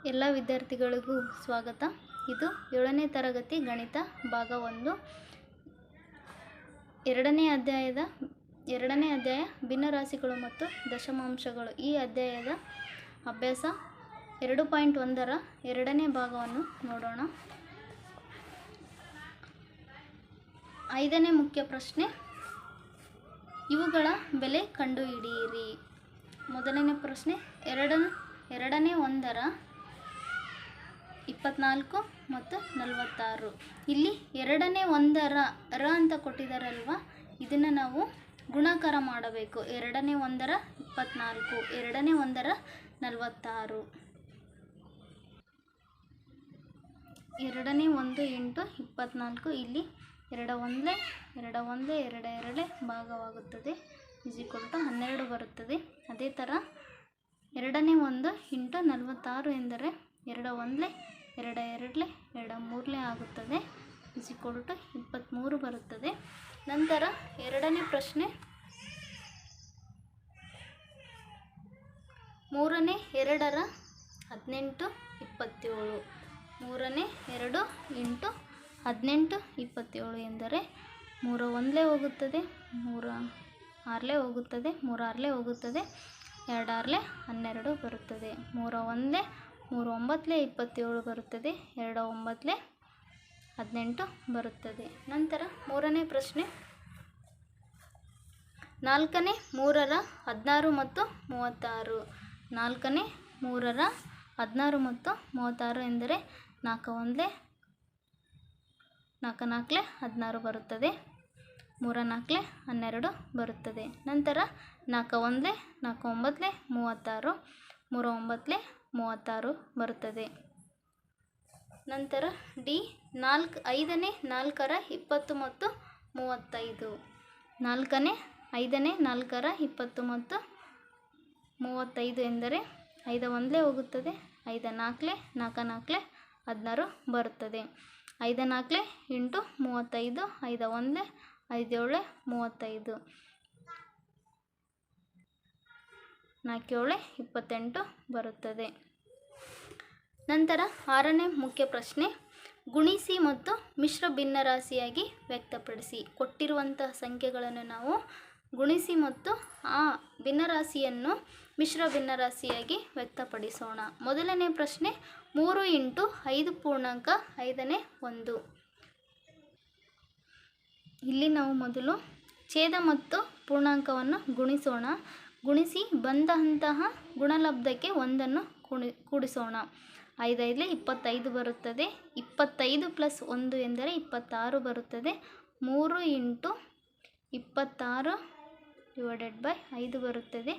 ಎಲ್ಲ ವಿದ್ಯಾರ್ಥಿಗಳಿಗೂ ಸ್ವಾಗತ. ಇದು 7ನೇ ತರಗತಿ ಗಣಿತ ಭಾಗ 1 ಎರಡನೇ ಅಧ್ಯಾಯ ಭಿನ್ನರಾಶಿಗಳು ಮತ್ತು ದಶಮಾಂಶಗಳು. ಈ ಅಧ್ಯಾಯದ ಅಭ್ಯಾಸ 2.1ರ ಎರಡನೇ ಭಾಗವನ್ನು ನೋಡೋಣ. 5ನೇ ಮುಖ್ಯ ಪ್ರಶ್ನೆ, ಇವುಗಳ ಬೆಲೆ ಕಂಡುಹಿಡಿಯಿರಿ. ಮೊದಲನೇ ಪ್ರಶ್ನೆ, ಎರಡನೇ ಒಂದರ 24 ಮತ್ತು 46. ಇಲ್ಲಿ ಎರಡನೇ ಒಂದರ ರ ಅಂತ ಕೊಟ್ಟಿದ್ದಾರಲ್ವ, ಇದನ್ನು ನಾವು ಗುಣಾಕಾರ ಮಾಡಬೇಕು. ಎರಡನೇ ಒಂದರ 24, ಎರಡನೇ ಒಂದರ 46. ಎರಡನೇ 1 ಇಂಟು 24, ಇಲ್ಲಿ 2 2 ಭಾಗವಾಗುತ್ತದೆ, = 12 ಬರುತ್ತದೆ. ಅದೇ ಥರ ಎರಡನೇ 1 ಇಂಟು 46 ಎಂದರೆ 2 1 2 2 2 3 ಆಗುತ್ತದೆ, = 23 ಬರುತ್ತದೆ. ನಂತರ ಎರಡನೇ ಪ್ರಶ್ನೆ, ಮೂರನೇ 2ರ 18 27. ಮೂರನೇ 2 ಇಂಟು 18 27 ಎಂದರೆ 3 1 ಹೋಗುತ್ತದೆ, 3 6 ಹೋಗುತ್ತದೆ, 3 6 ಹೋಗುತ್ತದೆ, 2 6 12 ಬರುತ್ತದೆ. 3 1 3 9 27 ಬರುತ್ತದೆ, 2 9 18 ಬರುತ್ತದೆ. ನಂತರ ಮೂರನೇ ಪ್ರಶ್ನೆ, ನಾಲ್ಕನೇ 3ರ 16 ಮತ್ತು 36. ನಾಲ್ಕನೇ 3ರ 16 ಮತ್ತು 36 ಎಂದರೆ 4 1 4 4 16 ಬರುತ್ತದೆ, 3 4 12 ಬರುತ್ತದೆ. ನಂತರ 4 1 4 9 36, 3 9 36 ಬರುತ್ತದೆ. ನಂತರ ಡಿ, ಐದನೇ 4ರ 20 ಮತ್ತು 35. ನಾಲ್ಕನೇ 5ನೇ 4ರ 20 ಮತ್ತು 35 ಎಂದರೆ 5 1 ಹೋಗುತ್ತದೆ, 5 4 4 4 16 ಬರುತ್ತದೆ. 5 4 ಇಂಟು 35, 5 1 5 7 35, 4 7 28 ಬರುತ್ತದೆ. ನಂತರ 6ನೇ ಮುಖ್ಯ ಪ್ರಶ್ನೆ, ಗುಣಿಸಿ ಮತ್ತು ಮಿಶ್ರ ಭಿನ್ನರಾಶಿಯಾಗಿ ವ್ಯಕ್ತಪಡಿಸಿ. ಕೊಟ್ಟಿರುವಂತಹ ಸಂಖ್ಯೆಗಳನ್ನು ನಾವು ಗುಣಿಸಿ ಮತ್ತು ಆ ಭಿನ್ನರಾಶಿಯನ್ನು ಮಿಶ್ರ ಭಿನ್ನರಾಶಿಯಾಗಿ ವ್ಯಕ್ತಪಡಿಸೋಣ. ಮೊದಲನೇ ಪ್ರಶ್ನೆ, 3 ಇಂಟು 5 ಪೂರ್ಣಾಂಕ 5ನೇ 1. ಇಲ್ಲಿ ನಾವು ಮೊದಲು ಛೇದ ಮತ್ತು ಪೂರ್ಣಾಂಕವನ್ನು ಗುಣಿಸೋಣ. ಗುಣಿಸಿ ಬಂದಂತಹ ಗುಣಲಬ್ಧಕ್ಕೆ 1 ಕೂಡಿಸೋಣ. 5 5 25 ಬರುತ್ತದೆ. 25 ಪ್ಲಸ್ 1 ಎಂದರೆ 26 ಬರುತ್ತದೆ. 3 ಇಂಟು 26 / 5 ಬರುತ್ತದೆ.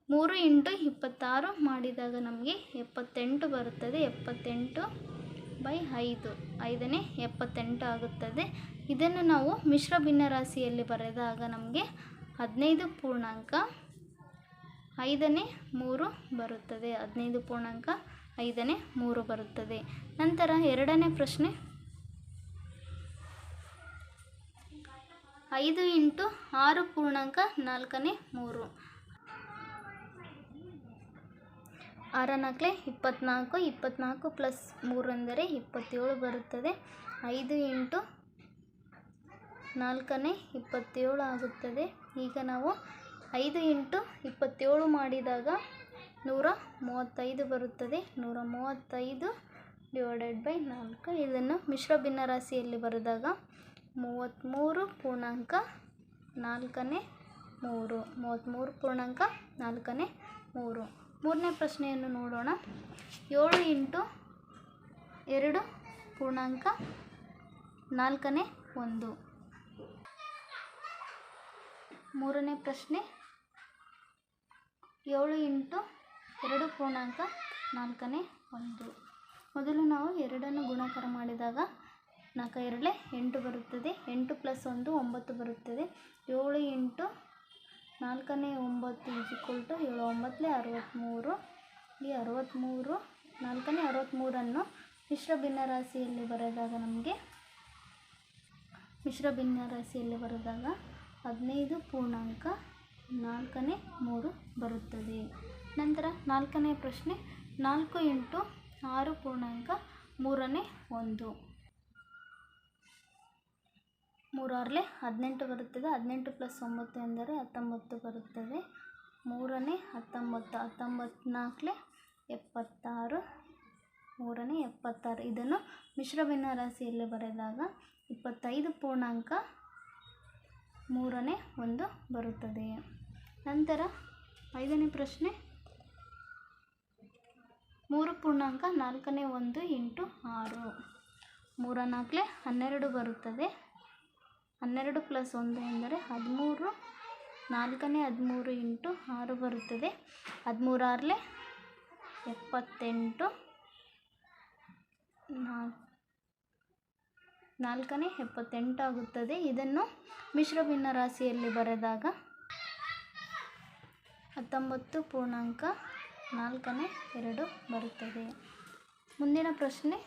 3 ಇಂಟು 26 ಮಾಡಿದಾಗ ನಮಗೆ 78 ಬರುತ್ತದೆ. 78/5, 5ನೇ 78 ಆಗುತ್ತದೆ. ಇದನ್ನು ನಾವು ಮಿಶ್ರ ಭಿನ್ನರಾಶಿಯಲ್ಲಿ ಬರೆದಾಗ ನಮಗೆ 15 ಪೂರ್ಣಾಂಕ 5ನೇ 3 ಬರುತ್ತದೆ. 15 ಪೂರ್ಣಾಂಕ 5ನೇ 3 ಬರುತ್ತದೆ. ನಂತರ ಎರಡನೇ ಪ್ರಶ್ನೆ, 5 ಇಂಟು 6 ಪೂರ್ಣಾಂಕ 4ನೇ 3. 6 4 24, 24 ಪ್ಲಸ್ 3 ಎಂದರೆ 27 ಬರುತ್ತದೆ. 5 ಇಂಟು 4ನೇ 27 ಆಗುತ್ತದೆ. ಈಗ ನಾವು 5 ಇಂಟು 27 ಮಾಡಿದಾಗ 135 ಬರುತ್ತದೆ. 135 / 4. ಇದನ್ನು ಮಿಶ್ರ ಭಿನ್ನರಾಶಿಯಲ್ಲಿ ಬರೆದಾಗ 33 ಪೂರ್ಣಾಂಕ 4ನೇ 3. 33 ಪೂರ್ಣಾಂಕ 4ನೇ 3. ಮೂರನೇ ಪ್ರಶ್ನೆಯನ್ನು ನೋಡೋಣ. 7 ಇಂಟು 2 ಪೂರ್ಣಾಂಕ 4ನೇ 1. ಮೂರನೇ ಪ್ರಶ್ನೆ, 7 ಇಂಟು 2 ಪೂರ್ಣಾಂಕ 4ನೇ 1. ಮೊದಲು ನಾವು 2 ಗುಣಾಕಾರ ಮಾಡಿದಾಗ 4 2 8 ಬರುತ್ತದೆ. 8 ಪ್ಲಸ್ 1 9 ಬರುತ್ತದೆ. 7 ಇಂಟು 4ನೇ 9 = 7 9 63. ಈ 63 4ನೇ 63ಅನ್ನು ಮಿಶ್ರ ಭಿನ್ನರಾಶಿಯಲ್ಲಿ ಬರೆದಾಗ 15 ಪೂರ್ಣಾಂಕ 4ನೇ 3 ಬರುತ್ತದೆ. ನಂತರ 4ನೇ ಪ್ರಶ್ನೆ, 4 ಇಂಟು 6.3 3 18 ಬರುತ್ತದೆ. 18 + 9 ಎಂದರೆ 19 ಬರುತ್ತದೆ. 3 19 19 4 76 3 76. ಇದನ್ನು ಮಿಶ್ರ ಭಿನ್ನರಾಶಿಯಲ್ಲಿ ಬರೆದಾಗ 25.3 ಬರುತ್ತದೆ. ನಂತರ 5ನೇ ಪ್ರಶ್ನೆ 3.4 1 × 6 3 4 12 ಬರುತ್ತದೆ. 12 + 1 ಎಂದರೆ 13 4 13 × 6 ಬರುತ್ತದೆ. 13 6 78 4 78 ಆಗುತ್ತದೆ. ಇದನ್ನು ಮಿಶ್ರ ಭಿನ್ನರಾಶಿಯಲ್ಲಿ ಬರೆದಾಗ 19.42 ಬರುತ್ತದೆ. ಮುಂದಿನ ಪ್ರಶ್ನೆ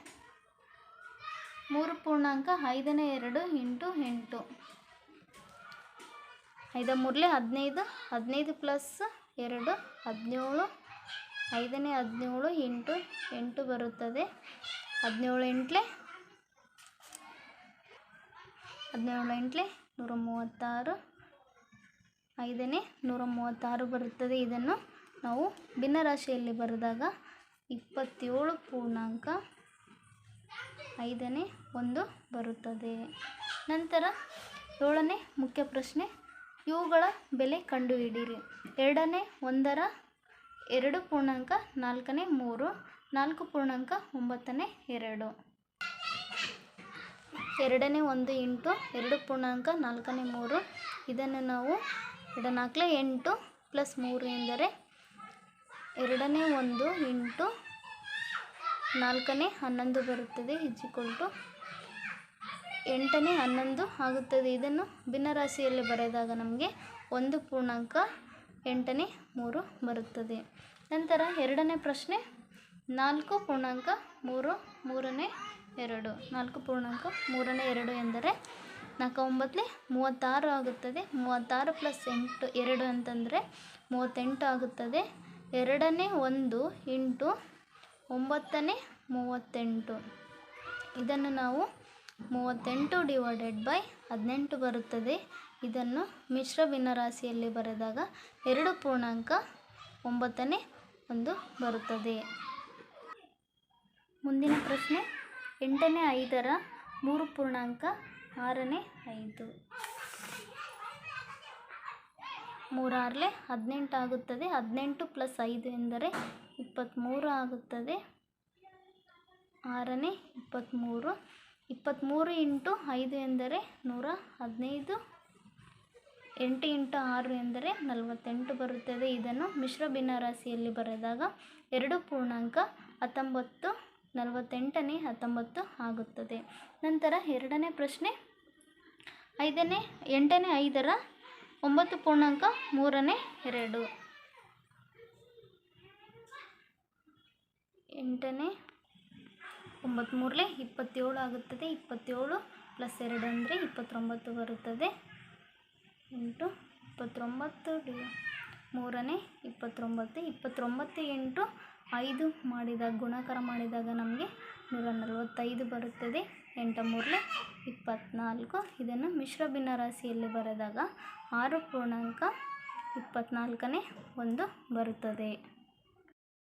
3.52 × 8 5 3 15 15 + 2 17 5 17 × 8 ಬರುತ್ತದೆ. 17 8 136 5 136 ಬರುತ್ತದೆ. ಇದನ್ನು ನಾವು ಭಿನ್ನರಾಶಿಯಲ್ಲಿ ಬರೆದಾಗ 27.51 ಬರುತ್ತದೆ. ನಂತರ 7ನೇ ಮುಖ್ಯ ಪ್ರಶ್ನೆ ಇವುಗಳ ಬೆಲೆ ಕಂಡುಹಿಡಿಯಿರಿ. 2ನೇ 1 2.4 3 4.9 2 2ನೇ 1 × 2.4 3 ಇದನ್ನು ನಾವು 2 4 8 + 3 ಎಂದರೆ 2ನೇ 1 × 4ನೇ 11 ಬರುತ್ತದೆ = 8ನೇ 11 ಆಗುತ್ತದೆ. ಇದನ್ನು ಭಿನ್ನರಾಶಿಯಲ್ಲಿ ಬರೆದಾಗ ನಮಗೆ 1.83 ಬರುತ್ತದೆ. ನಂತರ 2ನೇ ಪ್ರಶ್ನೆ 4.3 3 2 4.3 ಎಂದರೆ 4 9 36 ಆಗುತ್ತದೆ. 36 + 8 2 ಅಂತಂದರೆ 38 ಆಗುತ್ತದೆ. 2ನೇ 1 × 9ನೇ 38 ಇದನ್ನು ನಾವು 38/18 ಬರುತ್ತದೆ. ಇದನ್ನು ಮಿಶ್ರ ಭಿನ್ನರಾಶಿಯಲ್ಲಿ ಬರೆದಾಗ 2.91 ಬರುತ್ತದೆ. ಮುಂದಿನ ಪ್ರಶ್ನೆ 8ನೇ 5 3.6 5 3 18 ಆಗುತ್ತದೆ. 18 + 5 ಎಂದರೆ 23 ಆಗುತ್ತದೆ. 6 23 23 × 5 ಎಂದರೆ 115 8 × 6 ಎಂದರೆ 48 ಬರುತ್ತದೆ. ಇದನ್ನು ಮಿಶ್ರ ಭಿನ್ನರಾಶಿಯಲ್ಲಿ ಬರೆದಾಗ 2.19 48ನೇ 19 ಆಗುತ್ತದೆ. ನಂತರ 2ನೇ ಪ್ರಶ್ನೆ 8ನೇ 5 9.3 2 8ನೇ 9 3 27 ಆಗುತ್ತದೆ. 27 + 2 ಅಂದರೆ 29 ಬರುತ್ತದೆ. 8 29 3ನೇ 29 29 × 5 ಮಾಡಿದಾಗ ಗುಣಾಕಾರ ಮಾಡಿದಾಗ ನಮಗೆ 145 ಬರುತ್ತದೆ. 8 3 24 ಇದನ್ನು ಮಿಶ್ರ ಭಿನ್ನರಾಶಿಯಲ್ಲಿ ಬರೆದಾಗ 6.24 ಬರುತ್ತದೆ.